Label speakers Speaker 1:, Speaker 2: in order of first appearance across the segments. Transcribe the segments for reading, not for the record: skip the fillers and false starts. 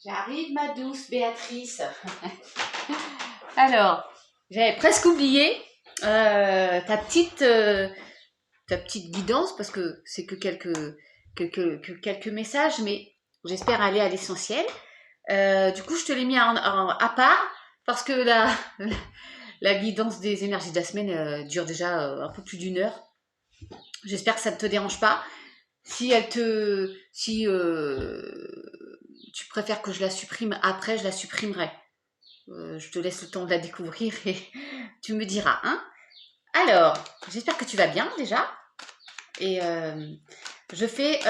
Speaker 1: J'arrive, ma douce Béatrice. Alors, j'avais presque oublié ta petite guidance parce que c'est que quelques messages, mais j'espère aller à l'essentiel. Du coup, je te l'ai mis à part parce que la guidance des énergies de la semaine dure déjà un peu plus d'1 heure. J'espère que ça ne te dérange pas. Si tu préfères que je la supprime après, je la supprimerai. Je te laisse le temps de la découvrir et tu me diras. Hein. Alors, j'espère que tu vas bien déjà. Et je fais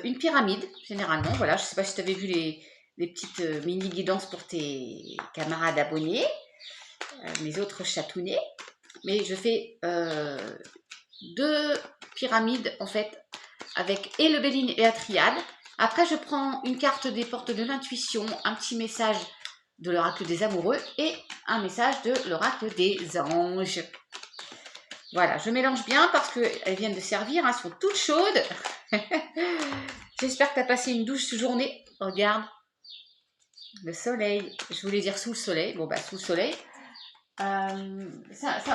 Speaker 1: une pyramide, généralement. Voilà, je ne sais pas si tu avais vu les petites mini-guidances pour tes camarades abonnés, mes autres chatounets. Mais je fais 2 pyramides, en fait, avec et le Béline et la triade. Après, je prends une carte des portes de l'intuition, un petit message de l'oracle des amoureux et un message de l'oracle des anges. Voilà, je mélange bien parce qu'elles viennent de servir, elles sont toutes chaudes. J'espère que tu as passé une douce journée. Regarde, le soleil. Je voulais dire sous le soleil. Bon, bah, sous le soleil. Ça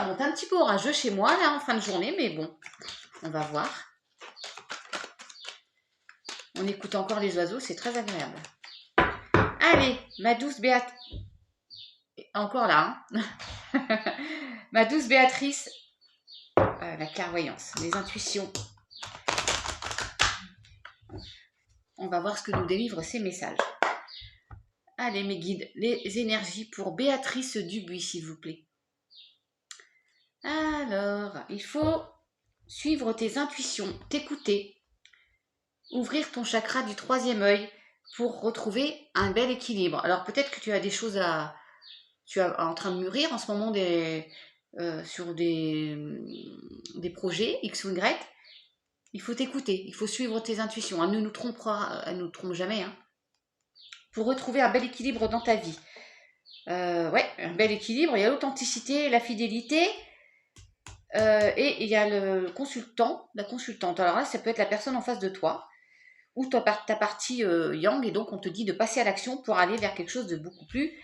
Speaker 1: monte un petit peu orageux chez moi, là, en fin de journée, mais bon, on va voir. On écoute encore les oiseaux, c'est très agréable. Allez, ma douce Béatrice. Encore là, hein. Ma douce Béatrice. La clairvoyance, les intuitions. On va voir ce que nous délivrent ces messages. Allez, mes guides, les énergies pour Béatrice Dubuis, s'il vous plaît. Alors, il faut suivre tes intuitions, t'écouter, ouvrir ton chakra du 3e œil pour retrouver un bel équilibre. Alors, peut-être que tu as des choses tu es en train de mûrir en ce moment sur des projets X ou Y. Il faut t'écouter, il faut suivre tes intuitions. Elle ne nous trompe jamais. Hein. Pour retrouver un bel équilibre dans ta vie. Ouais, un bel équilibre. Il y a l'authenticité, la fidélité. Et il y a le consultant, la consultante. Alors là, ça peut être la personne en face de toi. Ou ta partie yang. Et donc, on te dit de passer à l'action pour aller vers quelque chose de beaucoup plus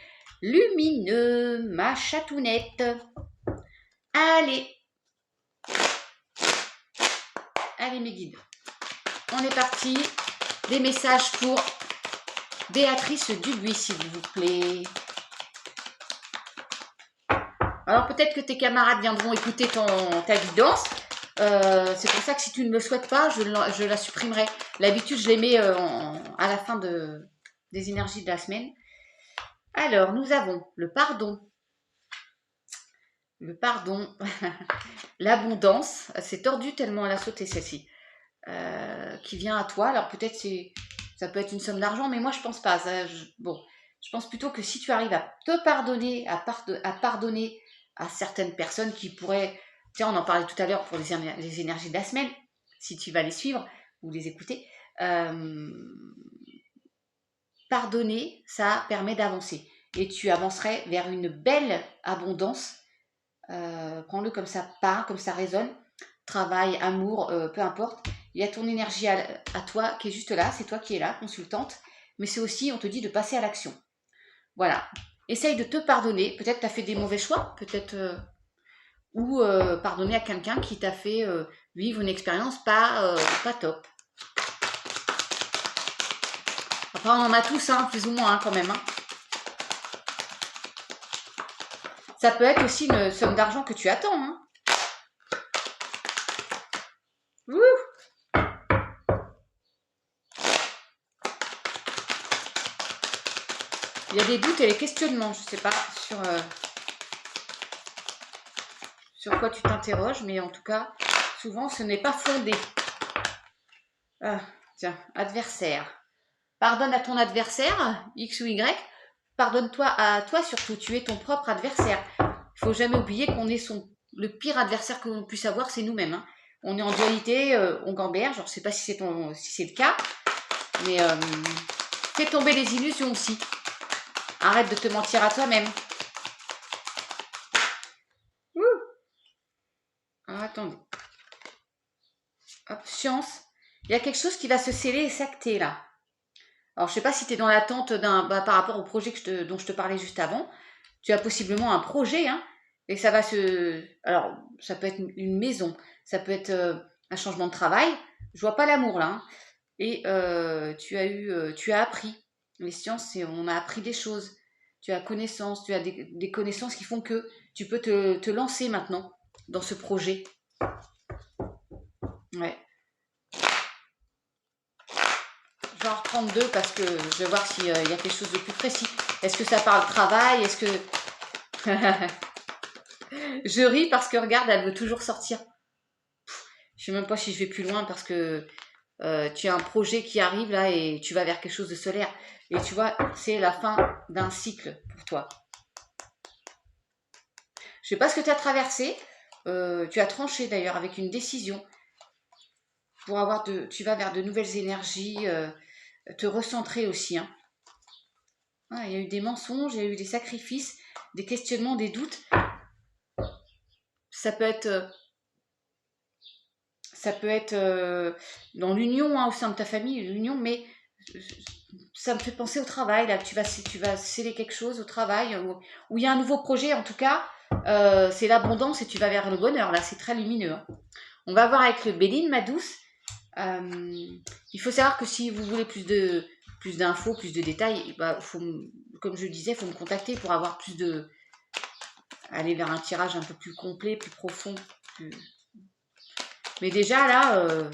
Speaker 1: lumineux. Ma chatounette. Allez. Allez, mes guides. On est parti. Des messages pour Béatrice Dubuis, s'il vous plaît. Alors peut-être que tes camarades viendront écouter ta guidance. C'est pour ça que si tu ne me souhaites pas, je la supprimerai. L'habitude, je les mets à la fin des énergies de la semaine. Alors, nous avons le pardon. Le pardon. L'abondance. C'est tordu tellement elle a sauté celle-ci. Qui vient à toi. Alors peut-être ça peut être une somme d'argent, mais moi je pense pas. Je pense plutôt que si tu arrives à te pardonner, à pardonner à certaines personnes qui pourraient, tiens, on en parlait tout à l'heure pour les énergies de la semaine, si tu vas les suivre ou les écouter, pardonner, ça permet d'avancer et tu avancerais vers une belle abondance. Prends-le comme ça part, comme ça résonne. Travail, amour, peu importe. Il y a ton énergie à toi qui est juste là, c'est toi qui es là, consultante, mais c'est aussi, on te dit de passer à l'action. Voilà. Essaye de te pardonner. Peut-être tu as fait des mauvais choix, peut-être, ou pardonner à quelqu'un qui t'a fait vivre une expérience pas top. Enfin, on en a tous, hein, plus ou moins, hein, quand même. Hein. Ça peut être aussi une somme d'argent que tu attends. Hein. Ouh. Il y a des doutes et des questionnements, je ne sais pas, sur quoi tu t'interroges, mais en tout cas, souvent, ce n'est pas fondé. Ah, tiens, adversaire. Pardonne à ton adversaire, X ou Y. Pardonne-toi à toi surtout, tu es ton propre adversaire. Il ne faut jamais oublier qu'on est le pire adversaire que l'on puisse avoir, c'est nous-mêmes. Hein. On est en dualité, on gamberge. Je ne sais pas si c'est le cas, mais fais tomber les illusions aussi. Arrête de te mentir à toi-même. Alors, attendez. Hop, science. Il y a quelque chose qui va se sceller et s'acter là. Alors, je sais pas si tu es dans l'attente par rapport au projet dont je te parlais juste avant. Tu as possiblement un projet, hein, et ça va se... Alors, ça peut être une maison, ça peut être un changement de travail. Je vois pas l'amour là, hein. Et tu as appris. Les sciences, on a appris des choses. Tu as connaissance, tu as des connaissances qui font que tu peux te lancer maintenant dans ce projet. Ouais. Je vais en reprendre deux parce que je vais voir s'il y a quelque chose de plus précis. Est-ce que ça parle travail? Est-ce que... Je ris parce que regarde, elle veut toujours sortir. Je sais même pas si je vais plus loin parce que tu as un projet qui arrive là et tu vas vers quelque chose de solaire. Et tu vois, c'est la fin d'un cycle pour toi. Je sais pas ce que tu as traversé. Tu as tranché d'ailleurs avec une décision pour tu vas vers de nouvelles énergies, te recentrer aussi, hein. Ah, il y a eu des mensonges, il y a eu des sacrifices, des questionnements, des doutes. Ça peut être dans l'union, hein, au sein de ta famille, l'union, mais ça me fait penser au travail, là, que tu vas sceller quelque chose au travail, où il y a un nouveau projet, en tout cas, c'est l'abondance et tu vas vers le bonheur, là, c'est très lumineux, hein. On va voir avec le Béline, ma douce. Il faut savoir que si vous voulez plus d'infos, plus de détails, bah, comme je le disais, il faut me contacter pour avoir aller vers un tirage un peu plus complet, plus profond. Mais déjà là,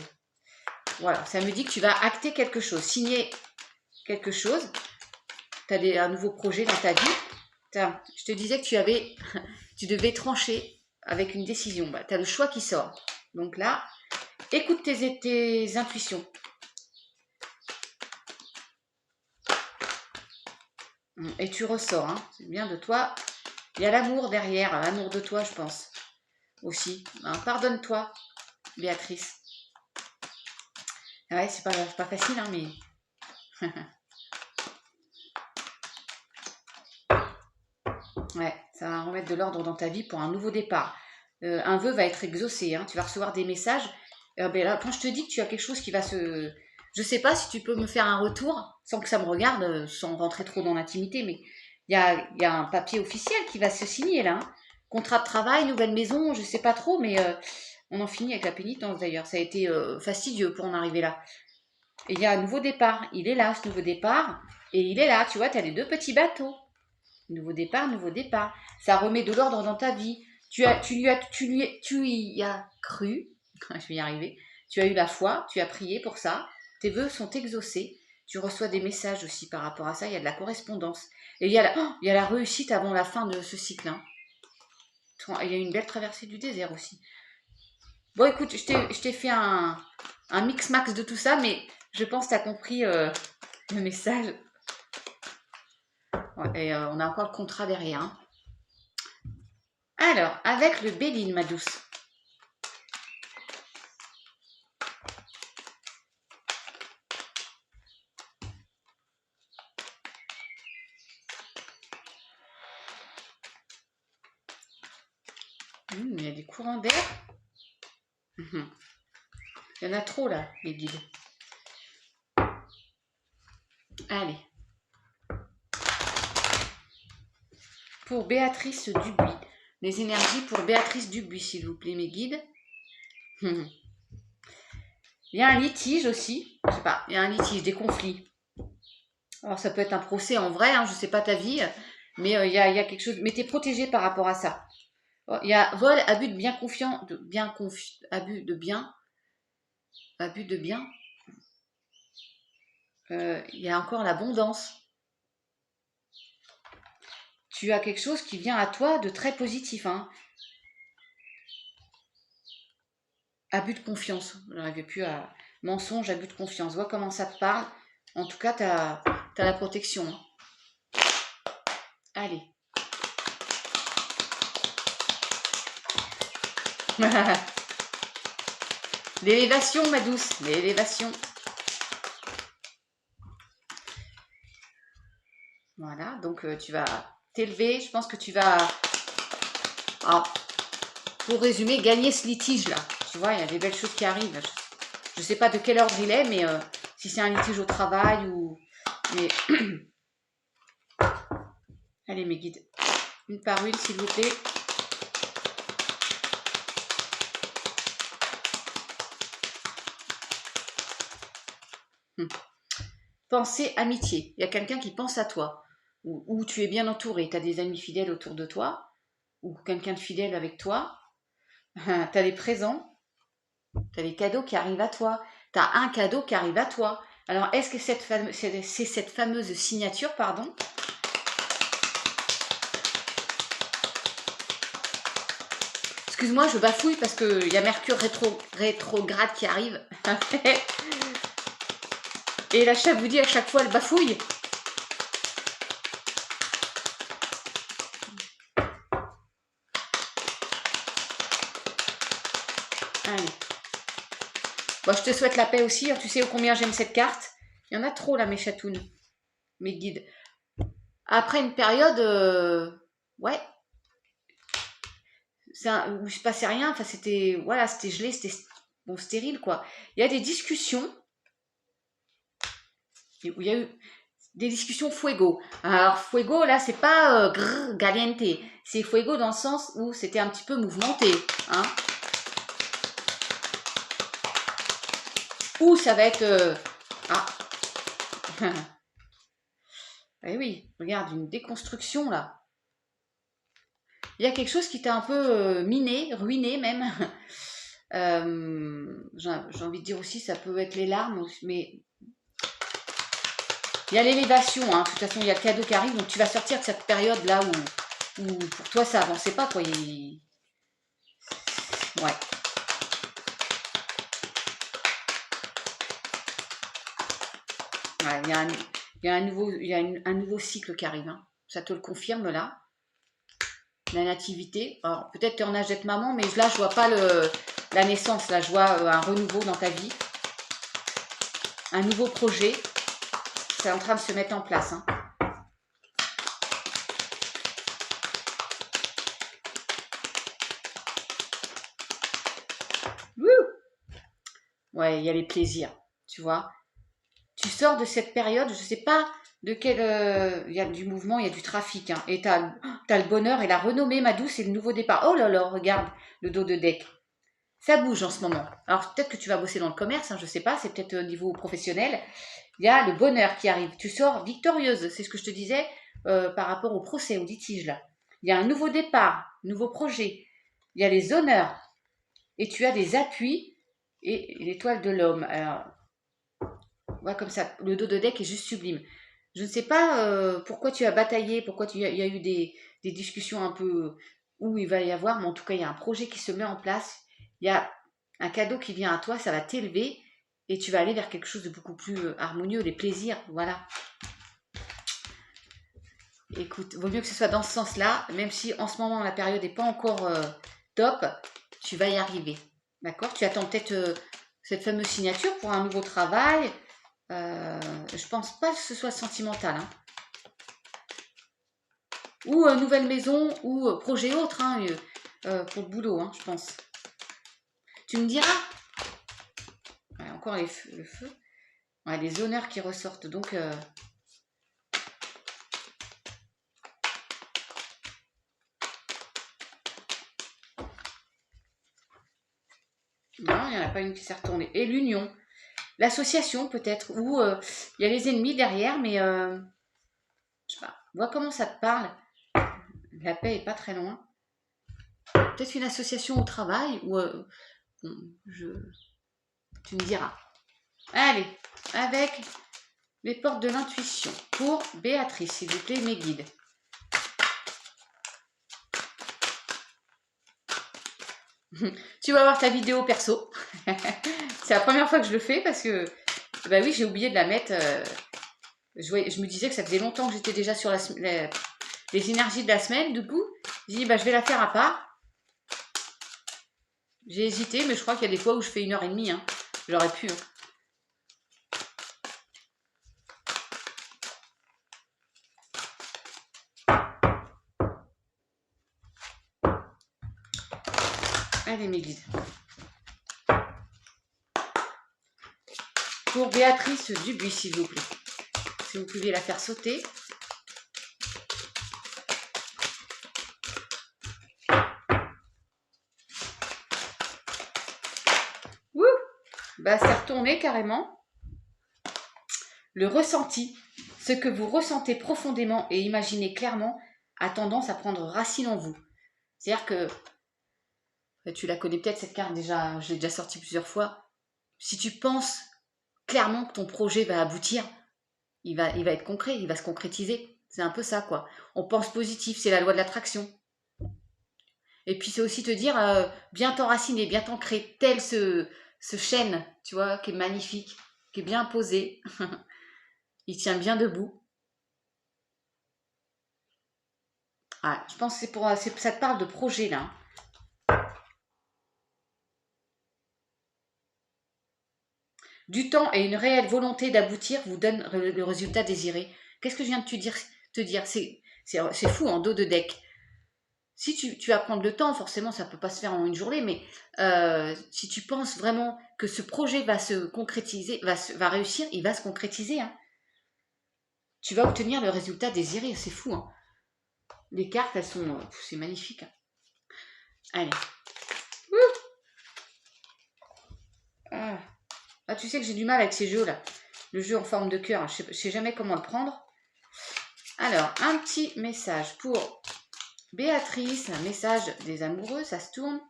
Speaker 1: voilà, ça me dit que tu vas acter quelque chose, signer quelque chose. Tu as un nouveau projet dans ta vie. Je te disais que tu devais trancher avec une décision. Bah, tu as le choix qui sort. Donc là, écoute tes intuitions. Et tu ressors, hein. C'est bien de toi. Il y a l'amour derrière, l'amour de toi, je pense. Aussi. Hein, pardonne-toi, Béatrice. Ouais, c'est pas facile, hein, mais... Ouais, ça va remettre de l'ordre dans ta vie pour un nouveau départ. Un vœu va être exaucé, hein. Tu vas recevoir des messages. Ben là, quand je te dis que tu as quelque chose qui va se... Je sais pas si tu peux me faire un retour, sans que ça me regarde, sans rentrer trop dans l'intimité, mais il y a un papier officiel qui va se signer là, hein. Contrat de travail, nouvelle maison, je sais pas trop, mais on en finit avec la pénitence d'ailleurs. Ça a été fastidieux pour en arriver là. Et il y a un nouveau départ. Il est là, ce nouveau départ. Et il est là, tu vois, tu as les deux petits bateaux. Nouveau départ, nouveau départ. Ça remet de l'ordre dans ta vie. Tu y as cru. Je vais y arriver. Tu as eu la foi, tu as prié pour ça. Tes vœux sont exaucés. Tu reçois des messages aussi par rapport à ça. Il y a de la correspondance. Et il y a la réussite avant la fin de ce cycle, hein. Il y a une belle traversée du désert aussi. Bon, écoute, je t'ai fait un mix-max de tout ça, mais je pense que tu as compris le message. Ouais, et on a encore le contrat derrière, hein. Alors, avec le Béline, ma douce. Il y a des courants d'air. Il y en a trop là, les guides. Allez. Pour Béatrice Dubuis. Les énergies pour Béatrice Dubuis, s'il vous plaît, mes guides. Il y a un litige aussi. Je sais pas, il y a un litige, des conflits. Alors, ça peut être un procès en vrai, hein, je sais pas ta vie, mais il y a quelque chose. Mais tu es protégé par rapport à ça. Il y a vol, abus de bien confiant, abus de bien. Il y a encore l'abondance. Tu as quelque chose qui vient à toi de très positif, hein. Abus de confiance. Je n'arrivais plus à... Mensonge, abus de confiance. Vois comment ça te parle. En tout cas, tu as la protection, hein. Allez. L'élévation, ma douce. L'élévation. Voilà, donc tu vas t'élever. Je pense que tu vas... Alors, pour résumer, gagner ce litige-là. Tu vois, il y a des belles choses qui arrivent. Je ne sais pas de quel ordre il est, mais si c'est un litige au travail ou Mais allez mes guides, une par une s'il vous plaît. Pensée, amitié. Il y a quelqu'un qui pense à toi. Ou tu es bien entouré. Tu as des amis fidèles autour de toi. Ou quelqu'un de fidèle avec toi. Tu as des présents. Tu as des cadeaux qui arrivent à toi. Tu as un cadeau qui arrive à toi. Alors, est-ce que c'est cette fameuse signature, pardon? Excuse-moi, je bafouille parce qu'il y a Mercure rétrograde qui arrive. Et la chef vous dit à chaque fois, elle bafouille. Allez. Bon, je te souhaite la paix aussi. Tu sais combien j'aime cette carte. Il y en a trop là, mes chatounes, mes guides. Après une période, ouais, où il se passait rien. Enfin, c'était, voilà, c'était gelé, c'était bon, stérile quoi. Il y a des discussions où il y a eu des discussions fuego. Alors fuego là, c'est pas caliente, c'est fuego dans le sens où c'était un petit peu mouvementé, hein. Ou ça va être ah. Eh oui, regarde, une déconstruction là. Il y a quelque chose qui t'a un peu miné, ruiné même. J'ai envie de dire aussi, ça peut être les larmes, mais il y a l'élévation, hein. De toute façon, il y a le cadeau qui arrive, donc tu vas sortir de cette période là où pour toi ça avançait pas, quoi. Ouais. Ouais, il y a un nouveau cycle qui arrive, hein. Ça te le confirme là. La nativité. Alors peut-être tu es en âge d'être maman, mais là je vois pas la naissance, là je vois un renouveau dans ta vie. Un nouveau projet. C'est en train de se mettre en place, hein. Wouh! Ouais, il y a les plaisirs, tu vois. Tu sors de cette période, je sais pas de quel... il y a du mouvement, il y a du trafic, hein, et tu as le bonheur et la renommée, ma douce, et le nouveau départ. Oh là là, regarde le dos de deck. Ça bouge en ce moment. Alors peut-être que tu vas bosser dans le commerce, hein, je sais pas, c'est peut-être au niveau professionnel. Il y a le bonheur qui arrive. Tu sors victorieuse, c'est ce que je te disais par rapport au procès, au litige là. Il y a un nouveau départ, nouveau projet. Il y a les honneurs et tu as des appuis et l'étoile de l'homme. Alors, voilà comme ça, le dos de deck est juste sublime. Je ne sais pas pourquoi tu as bataillé, pourquoi il y a eu des discussions un peu où il va y avoir, mais en tout cas, il y a un projet qui se met en place. Il y a un cadeau qui vient à toi, ça va t'élever et tu vas aller vers quelque chose de beaucoup plus harmonieux, les plaisirs, voilà. Écoute, vaut mieux que ce soit dans ce sens-là, même si en ce moment la période n'est pas encore top, tu vas y arriver. D'accord? Tu attends peut-être cette fameuse signature pour un nouveau travail. Je pense pas que ce soit sentimental, hein. Ou nouvelle maison, ou projet autre, hein, pour le boulot, hein, je pense. Tu me diras. Ouais, encore le feu. Ouais, les honneurs qui ressortent, donc... Non, il n'y en a pas une qui s'est retournée. Et l'union. L'association, peut-être. Ou il y a les ennemis derrière, mais... je sais pas. Vois comment ça te parle. La paix est pas très loin. Peut-être une association au travail, ou... tu me diras. Allez, avec les portes de l'intuition. Pour Béatrice, s'il vous plaît, mes guides. Tu vas voir ta vidéo perso. C'est la première fois que je le fais parce que, bah oui, j'ai oublié de la mettre. Je me disais que ça faisait longtemps que j'étais déjà sur les énergies de la semaine. Du coup, j'ai dit, bah, je vais la faire à part. J'ai hésité, mais je crois qu'il y a des fois où je fais 1h30. Hein. J'aurais pu. Hein. Allez, mes guides. Pour Béatrice Dubuis, s'il vous plaît. si vous pouviez la faire sauter. Wouh! Bah, c'est retourné carrément. Le ressenti, ce que vous ressentez profondément et imaginez clairement, a tendance à prendre racine en vous. C'est-à-dire que, tu la connais peut-être cette carte déjà, je l'ai déjà sortie plusieurs fois. Si tu penses clairement que ton projet va aboutir, il va être concret, il va se concrétiser. C'est un peu ça, quoi. On pense positif, c'est la loi de l'attraction. Et puis c'est aussi te dire, bien t'enraciner, bien t'ancrer, tel ce chêne, tu vois, qui est magnifique, qui est bien posé. Il tient bien debout. Ah, je pense que ça te parle de projet, là. Du temps et une réelle volonté d'aboutir vous donnent le résultat désiré. Qu'est-ce que je viens de te dire? C'est fou en dos de deck. Si tu vas prendre le temps, forcément, ça ne peut pas se faire en une journée, mais si tu penses vraiment que ce projet va se concrétiser, va réussir, il va se concrétiser. Hein. Tu vas obtenir le résultat désiré, c'est fou. Hein. Les cartes, elles sont... c'est magnifique. Hein. Allez. Ah, tu sais que j'ai du mal avec ces jeux-là. Le jeu en forme de cœur, je ne sais jamais comment le prendre. Alors, un petit message pour Béatrice, un message des amoureux, ça se tourne.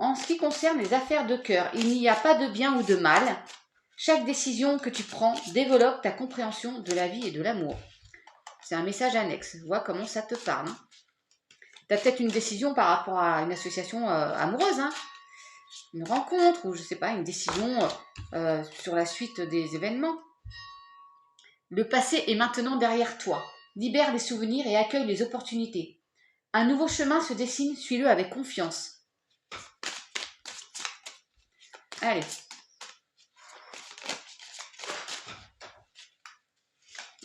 Speaker 1: En ce qui concerne les affaires de cœur, il n'y a pas de bien ou de mal. Chaque décision que tu prends développe ta compréhension de la vie et de l'amour. C'est un message annexe. Vois comment ça te parle. Hein. Tu as peut-être une décision par rapport à une association amoureuse. Hein. Une rencontre ou je sais pas, une décision sur la suite des événements. Le passé est maintenant derrière toi. Libère les souvenirs et accueille les opportunités. Un nouveau chemin se dessine, suis-le avec confiance. Allez.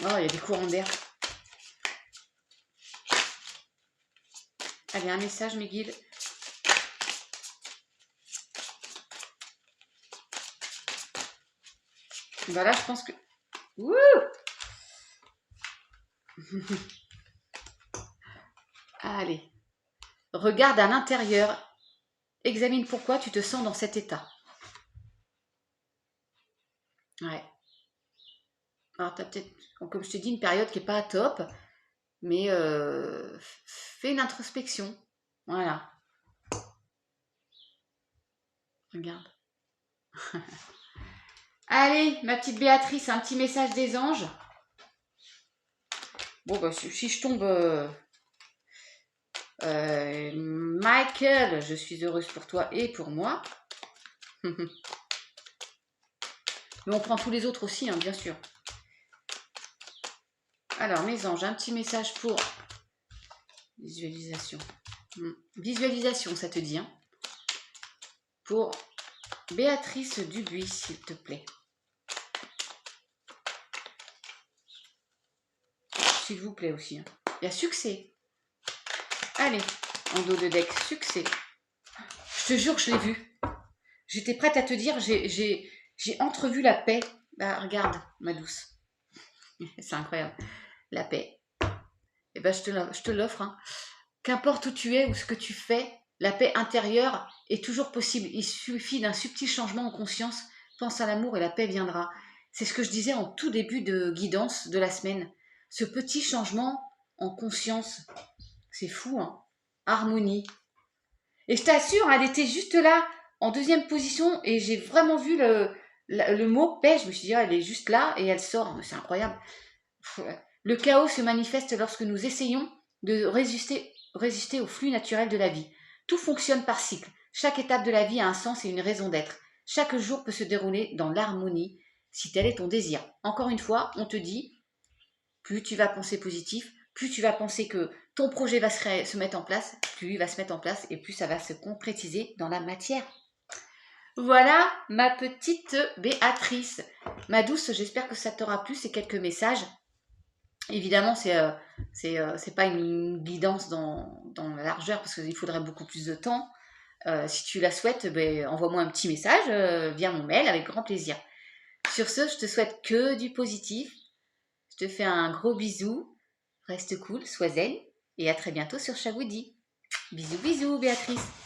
Speaker 1: Oh, il y a des courants d'air. Allez, un message, mes guides. Voilà, je pense que... Wouh! Allez. Regarde à l'intérieur. Examine pourquoi tu te sens dans cet état. Ouais. Alors, tu as peut-être, comme je te dis, une période qui n'est pas top, mais fais une introspection. Voilà. Regarde. Allez, ma petite Béatrice, un petit message des anges. Bon, bah, si je tombe... Michael, je suis heureuse pour toi et pour moi. Mais on prend tous les autres aussi, hein, bien sûr. Alors, mes anges, un petit message pour visualisation. Visualisation, ça te dit, hein? Pour Béatrice Dubuis, s'il te plaît. S'il vous plaît aussi. Hein. Il y a succès. Allez, en dos de deck, succès. Je te jure, je l'ai vu. J'étais prête à te dire, j'ai entrevu la paix. Bah, regarde, ma douce. C'est incroyable. La paix. Eh ben, je te l'offre. Hein. Qu'importe où tu es ou ce que tu fais, la paix intérieure est toujours possible. Il suffit d'un subtil changement en conscience. Pense à l'amour et la paix viendra. C'est ce que je disais en tout début de guidance de la semaine. Ce petit changement en conscience, c'est fou, hein. Harmonie. Et je t'assure, elle était juste là, en deuxième position, et j'ai vraiment vu le mot paix. Je me suis dit, elle est juste là, et elle sort. C'est incroyable. Le chaos se manifeste lorsque nous essayons de résister au flux naturel de la vie. Tout fonctionne par cycle. Chaque étape de la vie a un sens et une raison d'être. Chaque jour peut se dérouler dans l'harmonie, si tel est ton désir. Encore une fois, on te dit, plus tu vas penser positif, plus tu vas penser que ton projet va se mettre en place, plus il va se mettre en place et plus ça va se concrétiser dans la matière. Voilà ma petite Béatrice. Ma douce, j'espère que ça t'aura plu, ces quelques messages. Évidemment, c'est pas une guidance dans la largeur parce qu'il faudrait beaucoup plus de temps. Si tu la souhaites, ben, envoie-moi un petit message via mon mail avec grand plaisir. Sur ce, je te souhaite que du positif. Je te fais un gros bisou. Reste cool, sois zen. Et à très bientôt sur Chawoudi. Bisous, bisous, Béatrice.